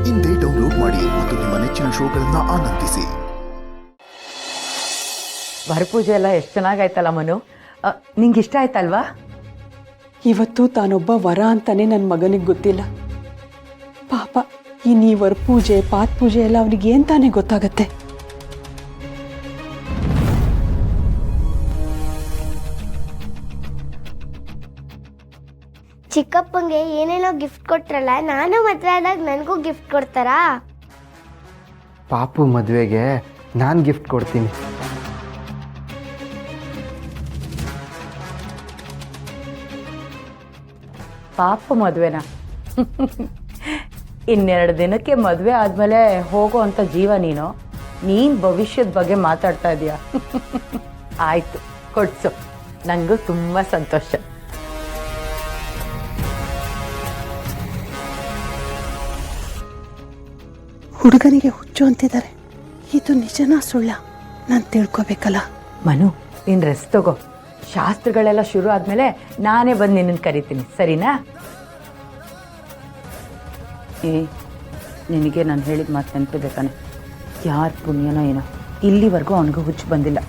ಇಂದೇ ಡೌನ್ಲೋಡ್ ಮಾಡಿ ಮತ್ತು ನಿಮ್ಮ ನೆಚ್ಚಿನ ಶೋಗಳನ್ನು ಆನಂದಿಸಿ. ವರಪೂಜೆ ಎಲ್ಲ ಎಷ್ಟು ಚೆನ್ನಾಗಾಯ್ತಲ್ಲ ಮನು, ನಿಂಗೆ ಇಷ್ಟ ಆಯ್ತಲ್ವಾ? ಇವತ್ತು ತಾನೊಬ್ಬ ವರ ಅಂತಾನೆ ನನ್ನ ಮಗನಿಗೆ ಗೊತ್ತಿಲ್ಲ. ಪಾಪ ಈ ವರಪೂಜೆ ಪಾತ್ಪೂಜೆ ಎಲ್ಲ ಅವನಿಗೆ ಏನ್ ತಾನೇ ಗೊತ್ತಾಗತ್ತೆ. ಚಿಕ್ಕಪ್ಪಂಗೆ ಏನೇನೋ ಗಿಫ್ಟ್ ಕೊಟ್ರಲ್ಲ, ನಾನು ಮದುವೆ ಆದಾಗ ನನಗೂ ಗಿಫ್ಟ್ ಕೊಡ್ತಾರಾ? ಪಾಪು ಮದುವೆಗೆ ನಾನು ಗಿಫ್ಟ್ ಕೊಡ್ತೀನಿ. ಪಾಪ ಮದುವೆನಾ? ಇನ್ನೆರಡು ದಿನಕ್ಕೆ ಮದುವೆ ಆದಮೇಲೆ ಹೋಗೋ ಅಂಥ ಜೀವ ನೀನು ಭವಿಷ್ಯದ ಬಗ್ಗೆ ಮಾತಾಡ್ತಾ ಇದೀಯ. ಆಯಿತು, ಕೊಡ್ಸು, ನನಗೂ ತುಂಬ ಸಂತೋಷ. ಹುಡುಗನಿಗೆ ಹುಚ್ಚು ಅಂತಿದ್ದಾರೆ, ಇದು ನಿಜನಾ ಸುಳ್ಳ ನಾನು ತಿಳ್ಕೊಬೇಕಲ್ಲ. ಮನು, ನೀನು ರೆಸ್ಟ್ ತಗೋ. ಶಾಸ್ತ್ರಗಳೆಲ್ಲ ಶುರು ಆದಮೇಲೆ ನಾನೇ ಬಂದು ನಿನ್ನನ್ನು ಕರಿತೀನಿ, ಸರಿನಾ? ನಿನಗೆ ನಾನು ಹೇಳಿದ ಮಾತು ನೆನಪಿದೆ ಕಣೆ, ಯಾರ ಪುಣ್ಯನೋ ಏನೋ ಇಲ್ಲಿವರೆಗೂ ಅವನಿಗೂ ಹುಚ್ಚು ಬಂದಿಲ್ಲ.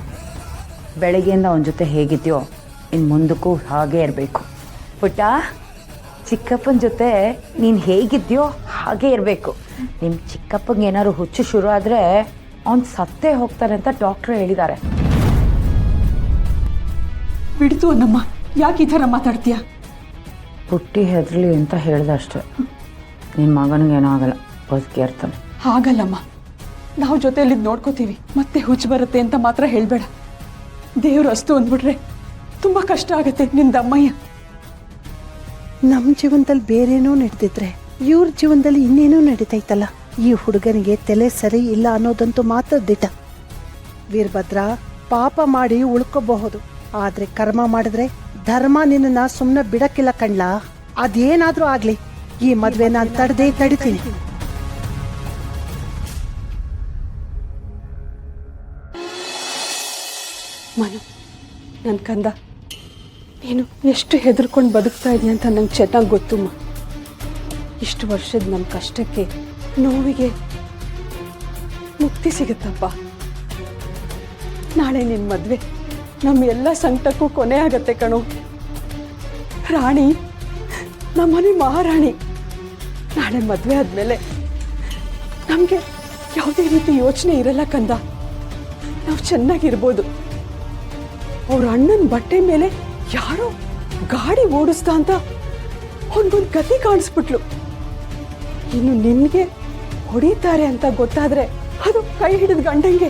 ಬೆಳಗ್ಗೆಯಿಂದ ಅವನ ಜೊತೆ ಹೇಗಿದೆಯೋ ಇನ್ನು ಮುಂದಕ್ಕೂ ಹಾಗೇ ಇರಬೇಕು. ಪುಟ್ಟ, ಚಿಕ್ಕಪ್ಪನ ಜೊತೆ ನೀನು ಹೇಗಿದೆಯೋ ಹಾಗೇ ಇರಬೇಕು. ನಿಮ್ಮ ಚಿಕ್ಕಪ್ಪಂಗೆ ಏನಾದ್ರು ಹುಚ್ಚು ಶುರು ಆದರೆ ಅವನು ಸತ್ತೇ ಹೋಗ್ತಾರೆ ಅಂತ ಡಾಕ್ಟ್ರು ಹೇಳಿದ್ದಾರೆ. ಬಿಡ್ತು ಅನ್ನಮ್ಮ, ಯಾಕೆ ಈ ಥರ ಮಾತಾಡ್ತೀಯ? ಪುಟ್ಟಿ ಹೆದರಲಿ ಅಂತ ಹೇಳ್ದೆ ಅಷ್ಟೆ. ನಿನ್ನ ಮಗನಿಗೇನೋ ಆಗಲ್ಲ, ಬದುಕಿ ಇರ್ತಾನೆ. ಹಾಗಲ್ಲಮ್ಮ, ನಾವು ಜೊತೆಯಲ್ಲಿದ್ದು ನೋಡ್ಕೋತೀವಿ, ಮತ್ತೆ ಹುಚ್ಚು ಬರುತ್ತೆ ಅಂತ ಮಾತ್ರ ಹೇಳಬೇಡ. ದೇವ್ರು ಅಷ್ಟು ಅಂದ್ಬಿಟ್ರೆ ತುಂಬ ಕಷ್ಟ ಆಗತ್ತೆ ನಿಂದಮ್ಮಯ್ಯ. ನಮ್ಮ ಜೀವನದಲ್ಲಿ ಬೇರೇನೋ ನಡೆದಿದ್ರೆ ಇವ್ರ ಜೀವನದಲ್ಲಿ ಇನ್ನೇನೋ ನಡೀತೈತಲ್ಲ. ಈ ಹುಡುಗನಿಗೆ ತಲೆ ಸರಿ ಇಲ್ಲ ಅನ್ನೋದಂತೂ ಮಾತ್ರ ದಿಟ. ವೀರಭದ್ರ, ಪಾಪ ಮಾಡಿ ಉಳ್ಕೋಬಹುದು, ಆದ್ರೆ ಕರ್ಮ ಮಾಡಿದ್ರೆ ಧರ್ಮ ನಿನ್ನ ಸುಮ್ಮನೆ ಬಿಡಕ್ಕಿಲ್ಲ ಕಣ್ಲಾ. ಅದೇನಾದ್ರೂ ಆಗ್ಲಿ, ಈ ಮದ್ವೆ ನಾನು ತಡಿತೀನಿ. ಮನು, ನನ್ನ ಕಂದ, ನೀನು ಎಷ್ಟು ಹೆದರ್ಕೊಂಡು ಬದುಕ್ತಾ ಇದೆಯಾ ಅಂತ ನಂಗೆ ಚೆನ್ನಾಗಿ ಗೊತ್ತುಮ್ಮ. ಇಷ್ಟು ವರ್ಷದ ನಮ್ಮ ಕಷ್ಟಕ್ಕೆ, ನೋವಿಗೆ ಮುಕ್ತಿ ಸಿಗುತ್ತಪ್ಪ. ನಾಳೆ ನಿನ್ನ ಮದುವೆ ನಮ್ಮ ಎಲ್ಲ ಸಂಕಟಕ್ಕೂ ಕೊನೆ ಆಗತ್ತೆ ಕಣು. ರಾಣಿ, ನಮ್ಮನೆ ಮಹಾರಾಣಿ. ನಾಳೆ ಮದುವೆ ಆದಮೇಲೆ ನಮಗೆ ಯಾವುದೇ ರೀತಿ ಯೋಚನೆ ಇರಲ್ಲ ಕಂದ. ನಾವು ಚೆನ್ನಾಗಿರ್ಬೋದು. ಅವ್ರ ಅಣ್ಣನ ಬಟ್ಟೆ ಮೇಲೆ ಯಾರೋ ಗಾಡಿ ಓಡಿಸ್ತಾ ಅಂತ ಅವನಿಗೊಂದು ಗತಿ ಕಾಣಿಸ್ಬಿಟ್ಲು. ಇನ್ನು ನಿನ್ಗೆ ಹೊಡಿತಾರೆ ಅಂತ ಗೊತ್ತಾದ್ರೆ ಅದು ಕೈ ಹಿಡಿದ ಗಂಡಂಗೆ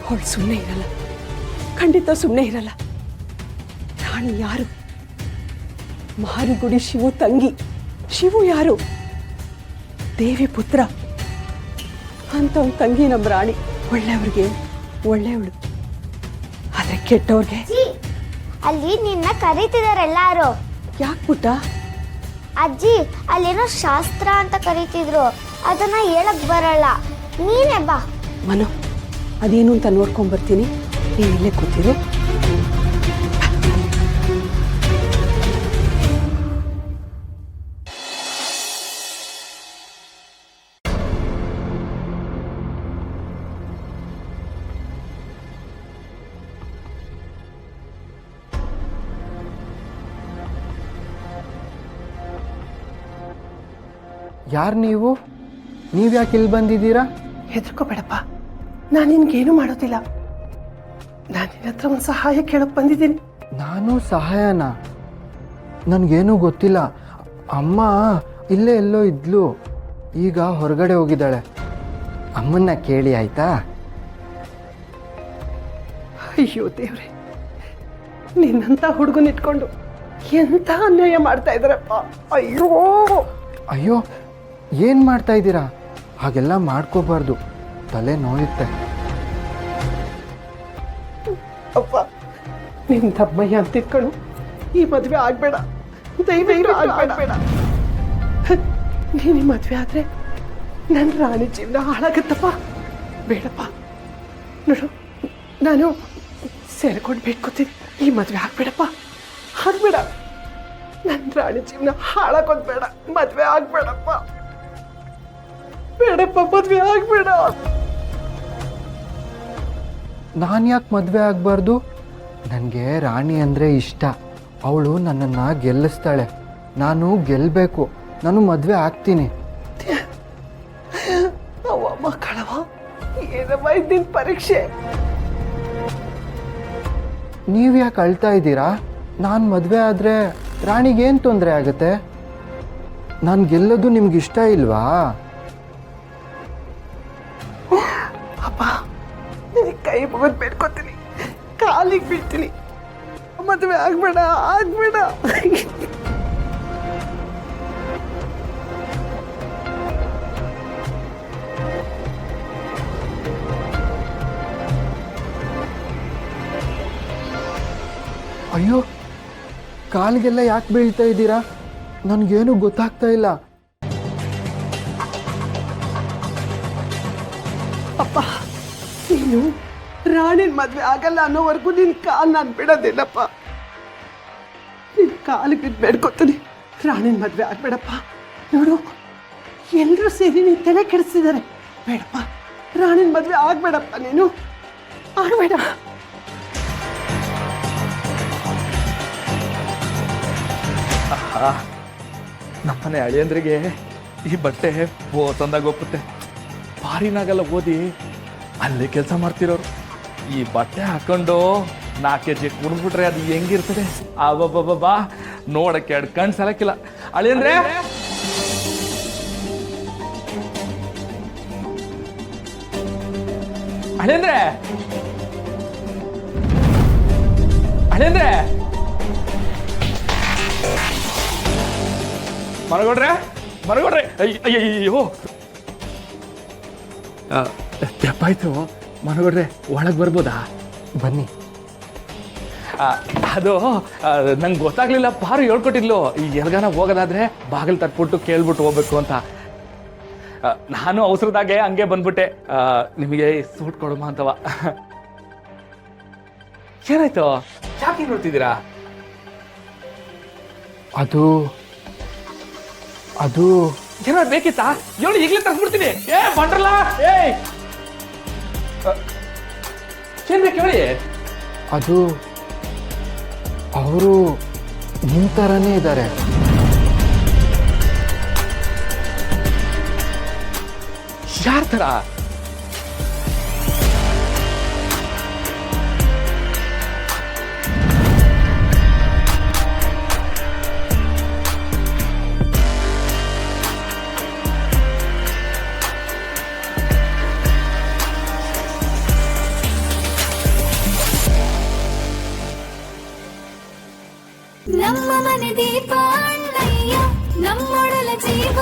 ಅವಳು ಸುಮ್ಮನೆ ಇರಲ್ಲ, ಖಂಡಿತ ಸುಮ್ಮನೆ ಇರಲ್ಲ. ರಾಣಿ ಯಾರು? ಮಾರಿಗುಡಿ ಶಿವು ತಂಗಿ. ಶಿವು ಯಾರು? ದೇವಿ ಪುತ್ರ ಅಂತ ಅವನ ತಂಗಿ ನಮ್ಮ ರಾಣಿ. ಒಳ್ಳೆಯವ್ರಿಗೆ ಒಳ್ಳೆಯವಳು, ಆದ್ರೆ ಕೆಟ್ಟವ್ರಿಗೆ. ಅಲ್ಲಿ ನಿನ್ನ ಕರೀತಿದಾರೆ ಎಲ್ಲಾರು. ಯಾಕೆ ಪುಟ್ಟ? ಅಜ್ಜಿ, ಅಲ್ಲೇನೋ ಶಾಸ್ತ್ರ ಅಂತ ಕರೀತಿದ್ರು, ಅದನ್ನ ಹೇಳಕ್ ಬರಲ್ಲ, ನೀನೇ ಬಾ. ಮನು, ಅದೇನು ಅಂತ ನೋಡ್ಕೊಂಡ್ ಬರ್ತೀನಿ, ನೀನು ಇಲ್ಲೇ ಕೂತಿರು. ಯಾರು ನೀವು? ಯಾಕೆ ಇಲ್ಲಿ ಬಂದಿದ್ದೀರಾ? ಹೆದರ್ಕೋಬೇಡಪ್ಪ, ನಾನು ನಿನ್ಗೇನು ಮಾಡೋದಿಲ್ಲ. ನಾನು ನಿನ್ನ ಹತ್ರ ಒಂದು ಸಹಾಯ ಕೇಳಕ್ ಬಂದಿದ್ದೀನಿ. ನಾನು ಸಹಾಯನಾ? ನನಗೇನೂ ಗೊತ್ತಿಲ್ಲ. ಅಮ್ಮ ಇಲ್ಲೇ ಎಲ್ಲೋ ಇದ್ಲು, ಈಗ ಹೊರಗಡೆ ಹೋಗಿದ್ದಾಳೆ. ಅಮ್ಮನ್ನ ಕೇಳಿ ಆಯ್ತಾ? ಅಯ್ಯೋ ದೇವ್ರೆ, ನಿನ್ನಂತ ಹುಡುಗನ ಇಟ್ಕೊಂಡು ಎಂತ ಅನ್ಯಾಯ ಮಾಡ್ತಾ ಇದ್ದಾರಪ್ಪ. ಅಯ್ಯೋ ಅಯ್ಯೋ, ಏನು ಮಾಡ್ತಾ ಇದ್ದೀರಾ? ಹಾಗೆಲ್ಲ ಮಾಡ್ಕೋಬಾರ್ದು, ತಲೆ ನೋಯುತ್ತೆ. ಅಪ್ಪ, ನಿನ್ನ ತಮ್ಮಯ್ಯ ಅಂತ ಇಟ್ಕೊಂಡು ಈ ಮದುವೆ ಆಗ್ಬೇಡ, ದಯವಿಟ್ಟು ಆಗ್ಬೇಡ. ನೀನು ಮದುವೆ ಆದ್ರೆ ನನ್ನ ರಾಣಿ ಜೀವನ ಹಾಳಾಗತ್ತಪ್ಪ. ಬೇಡಪ್ಪ, ನೋಡು, ನಾನು ಸೇರ್ಕೊಂಡು ಬೇಡ್ಕೋತೀನಿ, ಈ ಮದುವೆ ಆಗ್ಬೇಡಪ್ಪ, ಆಗ್ಬೇಡ. ನನ್ನ ರಾಣಿ ಜೀವನ ಹಾಳಾಗೋದು ಬೇಡ, ಮದುವೆ ಆಗ್ಬೇಡಪ್ಪ. ಕಡೆಪ್ಪ, ಮದ್ವೆ ಆಗ್ಬೇಡ. ನಾನು ಯಾಕೆ ಮದುವೆ ಆಗಬಾರ್ದು? ನನಗೆ ರಾಣಿ ಅಂದರೆ ಇಷ್ಟ. ಅವಳು ನನ್ನನ್ನು ಗೆಲ್ಲಿಸ್ತಾಳೆ. ನಾನು ಗೆಲ್ಲಬೇಕು. ನಾನು ಮದುವೆ ಆಗ್ತೀನಿ. ಅವ್ವ ಮಕ್ಕಳವ, ಏನಮ್ಮ ಇದ್ದಿನ ಪರೀಕ್ಷೆ? ನೀವು ಯಾಕೆ ಅಳ್ತಾ ಇದ್ದೀರಾ? ನಾನು ಮದುವೆ ಆದರೆ ರಾಣಿಗೇನು ತೊಂದರೆ ಆಗುತ್ತೆ? ನಾನು ಗೆಲ್ಲೋದು ನಿಮ್ಗೆ ಇಷ್ಟ ಇಲ್ವಾ? ಅಪ್ಪ, ನಿನಗೆ ಕೈ ಮುಗಿದು ಬೇಡ್ಕೊತೀನಿ, ಕಾಲಿಗೆ ಬೀಳ್ತೀನಿ. ಮದುವೆ ಆಗ್ಬೇಡ, ಆಗ್ಬೇಡ. ಅಯ್ಯೋ, ಕಾಲಿಗೆಲ್ಲ ಯಾಕೆ ಬೀಳ್ತಾ ಇದ್ದೀರಾ? ನನಗೇನು ಗೊತ್ತಾಗ್ತಾ ಇಲ್ಲ. ಅಪ್ಪ, ನೀನು ರಾಣಿನ ಮದ್ವೆ ಆಗಲ್ಲ ಅನ್ನೋವರೆಗೂ ನಿನ್ ಕಾಲ್ ನಾನು ಬಿಡೋದಿಲ್ಲಪ್ಪ. ನಿನ್ ಕಾಲಿಗೆ ಬಿದ್ದು ಬೇಡ್ಕೊತೀನಿ, ರಾಣಿನ ಮದ್ವೆ ಆಗ್ಬೇಡಪ್ಪ. ನೋಡು, ಎಲ್ಲರೂ ಸೇರಿ ನೀನ್ ತಲೆ ಕೆಡಿಸಿದ್ದಾರೆ. ಬೇಡಪ್ಪ, ರಾಣಿನ ಮದ್ವೆ ಆಗ್ಬೇಡಪ್ಪ, ನೀನು ಆಗ್ಬೇಡ. ನಮ್ಮನೆ ಅಳಿಯಂದ್ರಿಗೆ ಈ ಬಟ್ಟೆ ತಂದಾಗ ಒಪ್ಪುತ್ತೆ. ಫಾರಿನಾಗೆಲ್ಲ ಓದಿ ಅಲ್ಲೇ ಕೆಲಸ ಮಾಡ್ತಿರೋರು ಈ ಬಟ್ಟೆ ಹಾಕೊಂಡು 4 kg ಕುಣಿದ್ಬಿಟ್ರೆ ಅದು ಹೆಂಗಿರ್ತದೆ? ಬಾ ನೋಡಕ್ಕೆ 2 ಕಣ್ ಸಾಲಕ್ಕಿಲ್ಲ. ಅಳಿಯಂದ್ರೆ, ಅಳಿಯಂದ್ರೆ, ಅಳಿಯಂದ್ರೆ, ಮರಗೊಡ್ರೆ, ಮರಗೊಡ್ರೆ, ಅಯ್ಯಯ್ಯೋ ತೆಪ್ಪಾಯ್ತು. ಮರಗೊಡ್ರೆ, ಒಳಗೆ ಬರ್ಬೋದಾ? ಬನ್ನಿ. ಅದು ನಂಗೆ ಗೊತ್ತಾಗ್ಲಿಲ್ಲ. ಪಾರು ಹೇಳ್ಕೊಟ್ಟಿದ್ಲು, ಈ ಎಲ್ಗಾನ ಹೋಗೋದಾದ್ರೆ ಬಾಗಿಲು ತಟ್ಬಿಟ್ಟು ಕೇಳ್ಬಿಟ್ಟು ಹೋಗ್ಬೇಕು ಅಂತ. ನಾನು ಅವಸರದಾಗೆ ಹಂಗೆ ಬಂದ್ಬಿಟ್ಟೆ. ನಿಮಗೆ ಸೂಟ್ ಕೊಡಮ್ಮ ಅಂತವ. ಏನಾಯ್ತು? ಯಾಕೆ ನೋಡ್ತಿದ್ದೀರಾ? ಅದು ಏನಾದ್ರು ಬೇಕಿತ್ತಾ? ಹೇಳಿ, ಈಗಲೇ ತರಿಸ್ಬಿಡ್ತೀನಿ. ಬಂಡ್ರಲ್ಲ, ಏನ್ ಬೇಕು ಹೇಳಿ? ಅದು ಅವರು ನಿಮ್ಮ ಥರನೇ ಇದ್ದಾರೆ. ಯಾರ ಥರ? ನಮ್ಮ ಮನೆ ದೀಪ ಅಣ್ಣಯ್ಯ, ನಮ್ಮೊಡಲ ಜೀವ